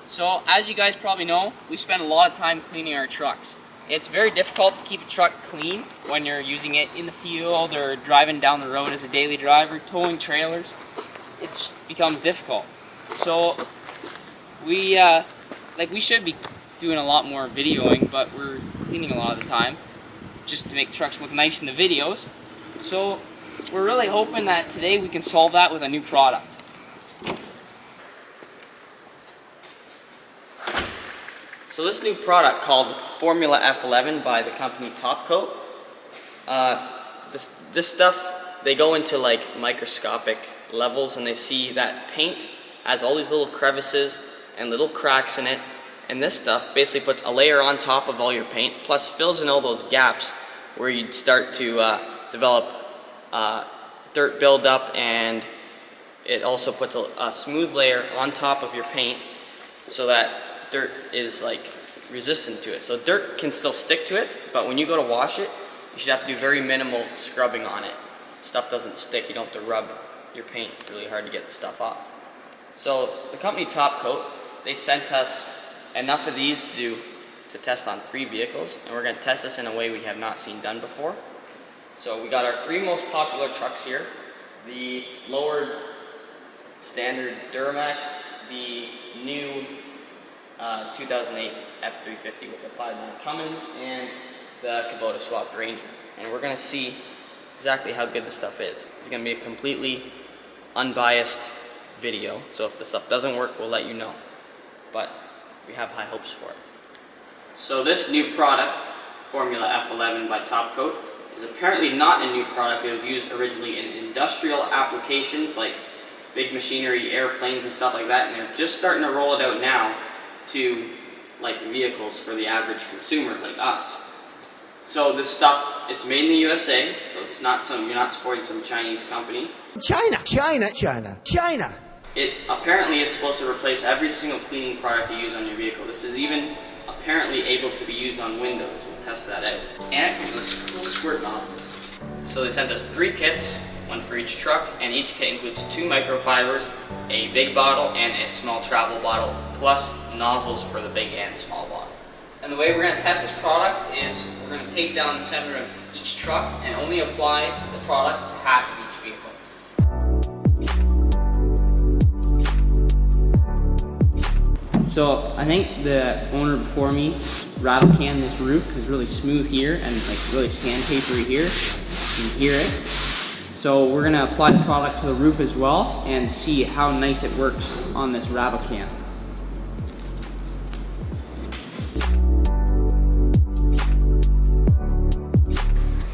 So, as you guys probably know, we spend a lot of time cleaning our trucks. It's very difficult to keep a truck clean when you're using it in the field or driving down the road as a daily driver, towing trailers. It just becomes difficult. So, we should be doing a lot more videoing, but we're cleaning a lot of the time just to make trucks look nice in the videos. So, we're really hoping that today we can solve that with a new product. So this new product called Formula F11 by the company Top Coat, this stuff, they go into like microscopic levels and they see that paint has all these little crevices and little cracks in it, and this stuff basically puts a layer on top of all your paint plus fills in all those gaps where you'd start to develop dirt buildup, and it also puts a smooth layer on top of your paint so that dirt is like resistant to it. So dirt can still stick to it, but when you go to wash it, you should have to do very minimal scrubbing on it. Stuff doesn't stick, you don't have to rub your paint really hard to get the stuff off. So the company Top Coat, they sent us enough of these to test on 3 vehicles, and we're going to test this in a way we have not seen done before. So we got our 3 most popular trucks here: the lowered standard Duramax, the new 2008 F350 with the 5.9 Cummins, and the Kubota swapped Ranger. And we're going to see exactly how good the stuff is. It's going to be a completely unbiased video, so if the stuff doesn't work, we'll let you know. But we have high hopes for it. So this new product, Formula F11 by Top Coat, is apparently not a new product. It was used originally in industrial applications like big machinery, airplanes and stuff like that, and they're just starting to roll it out now to like vehicles for the average consumer like us. So this stuff, it's made in the USA, so it's not you're not supporting some Chinese company. China. It apparently is supposed to replace every single cleaning product you use on your vehicle. This is even apparently able to be used on windows. We'll test that out. And it comes with cool squirt nozzles. So they sent us 3 kits, 1 for each truck, and each kit includes 2 microfibers, a big bottle, and a small travel bottle, plus nozzles for the big and small bottle. And the way we're going to test this product is we're going to tape down the center of each truck and only apply the product to half of each vehicle. So I think the owner before me rattle canned this roof because it's really smooth here and like really sandpapery here. You can hear it. So we're going to apply the product to the roof as well and see how nice it works on this rattle can.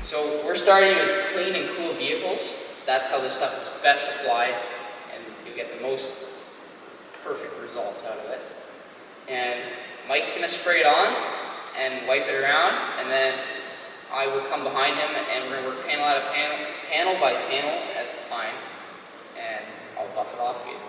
So we're starting with clean and cool vehicles. That's how this stuff is best applied, and you get the most perfect results out of it. And Mike's going to spray it on and wipe it around, and then I will come behind him and we're going to work panel out of panel by panel at a time, and I'll buff it off again.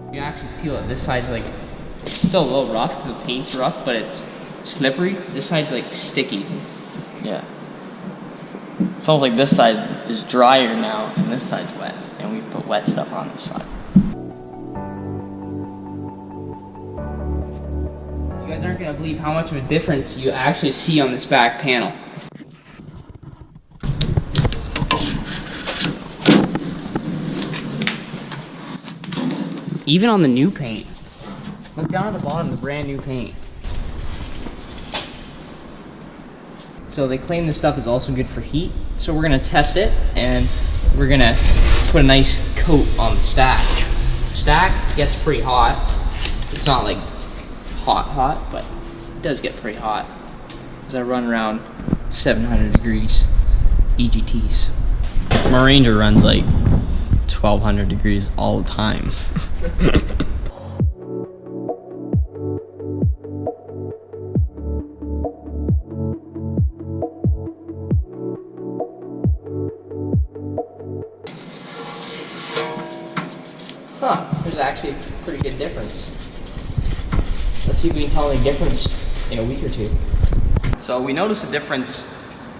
You can actually feel it. This side's like, it's still a little rough because the paint's rough, but it's slippery. This side's like sticky. Yeah. It's almost like this side is drier now and this side's wet, and we put wet stuff on this side. You guys aren't going to believe how much of a difference you actually see on this back panel. Even on the new paint. Look down at the bottom, the brand new paint. So they claim this stuff is also good for heat, So we're gonna test it, and we're gonna put a nice coat on the stack. Stack gets pretty hot. It's not like hot, but it does get pretty hot. Because I run around 700 degrees EGTs. My Ranger runs like 1200 degrees all the time. Huh, there's actually a pretty good difference. Let's see if we can tell any difference in a week or two. So we noticed a difference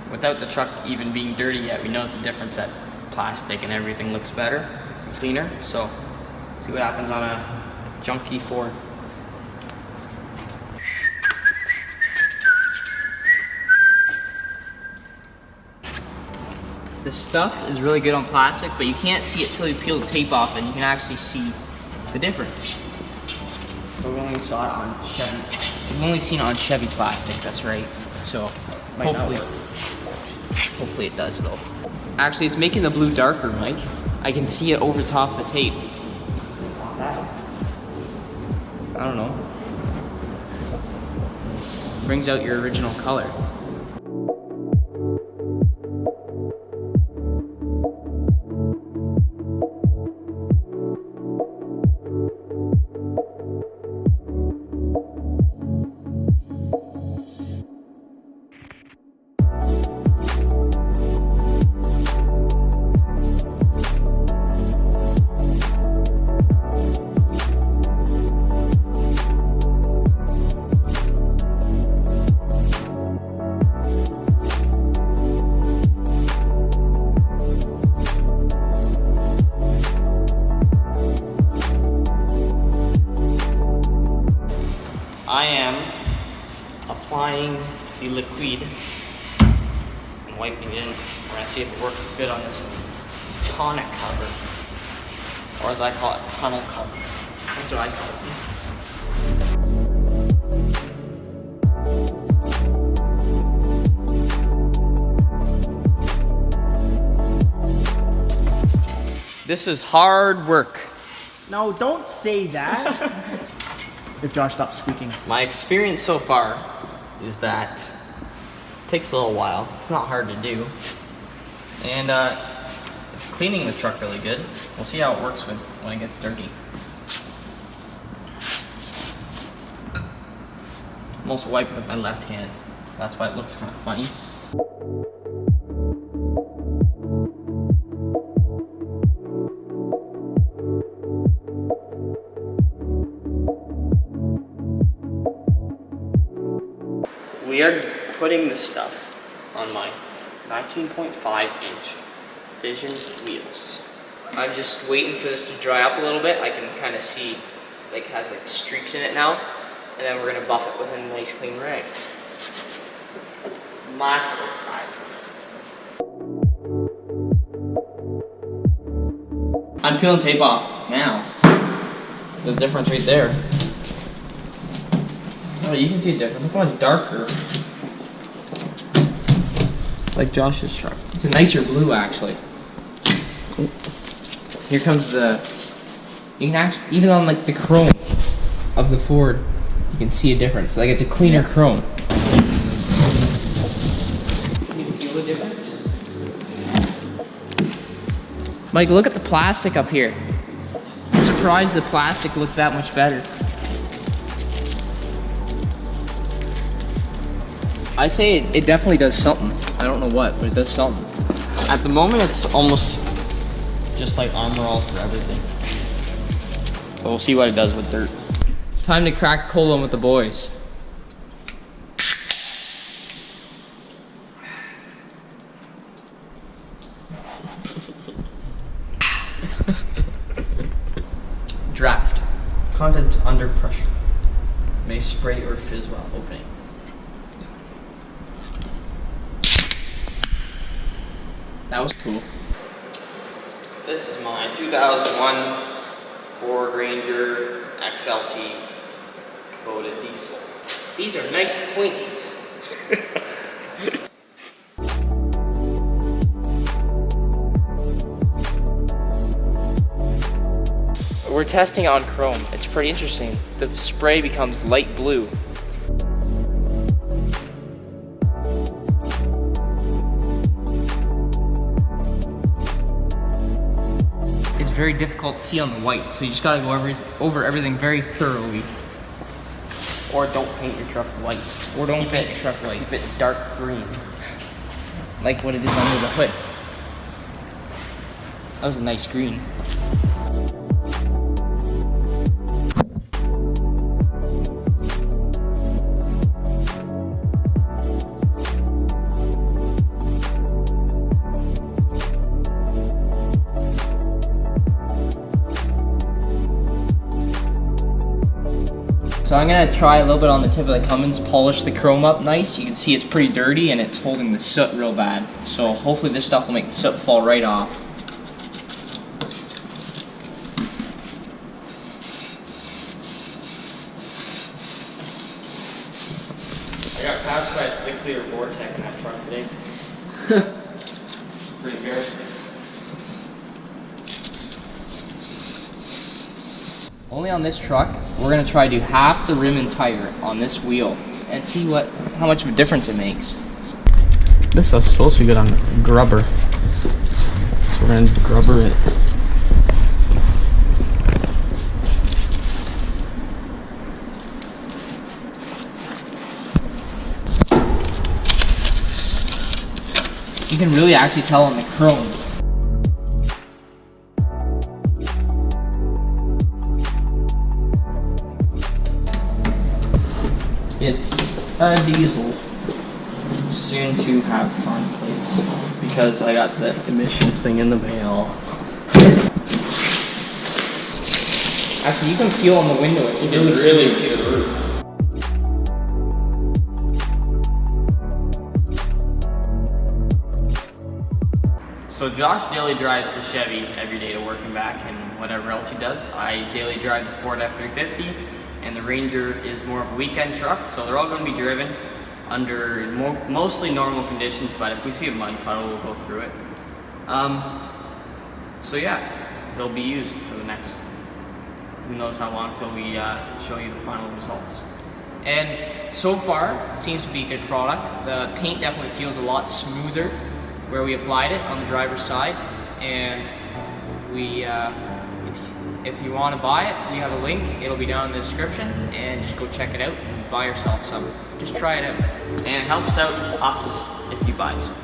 without the truck even being dirty yet. We noticed a difference that plastic and everything looks better, cleaner. So see what happens on a junky Ford. The stuff is really good on plastic, but you can't see it till you peel the tape off, and you can actually see the difference. But we only saw it on Chevy. We've only seen it on Chevy plastic, that's right. So hopefully it does though. Actually, it's making the blue darker, Mike. I can see it over top the tape. I don't know. Brings out your original color. I am applying the liquid and wiping it in. We're gonna see if it works good on this tonic cover, or as I call it, tunnel cover. That's what I call it. This is hard work. No, don't say that. If Josh stops squeaking. My experience so far is that it takes a little while. It's not hard to do. And it's cleaning the truck really good. We'll see how it works when it gets dirty. I'm also wiping with my left hand. That's why it looks kind of funny. We are putting this stuff on my 19.5-inch Vision wheels. I'm just waiting for this to dry up a little bit. I can kind of see like it has like streaks in it now, and then we're gonna buff it with a nice clean rag. Micro fiber. I'm peeling tape off now. There's a difference right there. Oh, you can see a difference. Look how much darker. It's like Josh's truck. It's a nicer blue, actually. Here comes the. You can actually, even on like the chrome of the Ford, you can see a difference. Like it's a cleaner chrome. Can you feel the difference? Mike, look at the plastic up here. I'm surprised the plastic looked that much better. I'd say it definitely does something. I don't know what, but it does something. At the moment, it's almost just like Armor All for everything. But we'll see what it does with dirt. Time to crack Colon with the boys. Draft. Contents under pressure. May spray or fizz while opening. That was cool. This is my 2001 Ford Ranger XLT coated diesel. These are nice pointies. we're testing on chrome. It's pretty interesting. The spray becomes light blue. It's very difficult to see on the white, so you just gotta go over everything very thoroughly. Or don't paint your truck white. Or don't paint your truck white. Keep it dark green. Like what it is under the hood. That was a nice green. So I'm gonna try a little bit on the tip of the Cummins, polish the chrome up nice. You can see it's pretty dirty and it's holding the soot real bad. So hopefully this stuff will make the soot fall right off. I got passed by a 6-liter Vortec in that truck today. Pretty embarrassing. Only on this truck, we're gonna try to do half the rim and tire on this wheel and see how much of a difference it makes. This is supposed to be good on grubber. So we're gonna grubber it. You can really actually tell on the chrome. It's a diesel, soon to have farm plates, because I got the Emissions thing in the mail. Actually, you can feel on the window, it's You can really see the roof. So Josh daily drives the Chevy every day to work and back and whatever else he does. I daily drive the Ford F350, and the Ranger is more of a weekend truck, so they're all going to be driven under mostly normal conditions, but if we see a mud puddle, we'll go through it. So yeah, they'll be used for the next who knows how long till we show you the final results. And so far, it seems to be a good product. The paint definitely feels a lot smoother where we applied it on the driver's side. And we, if you want to buy it, we have a link. It'll be down in the description, and just go check it out and buy yourself some. Just try it out. And it helps out us if you buy some.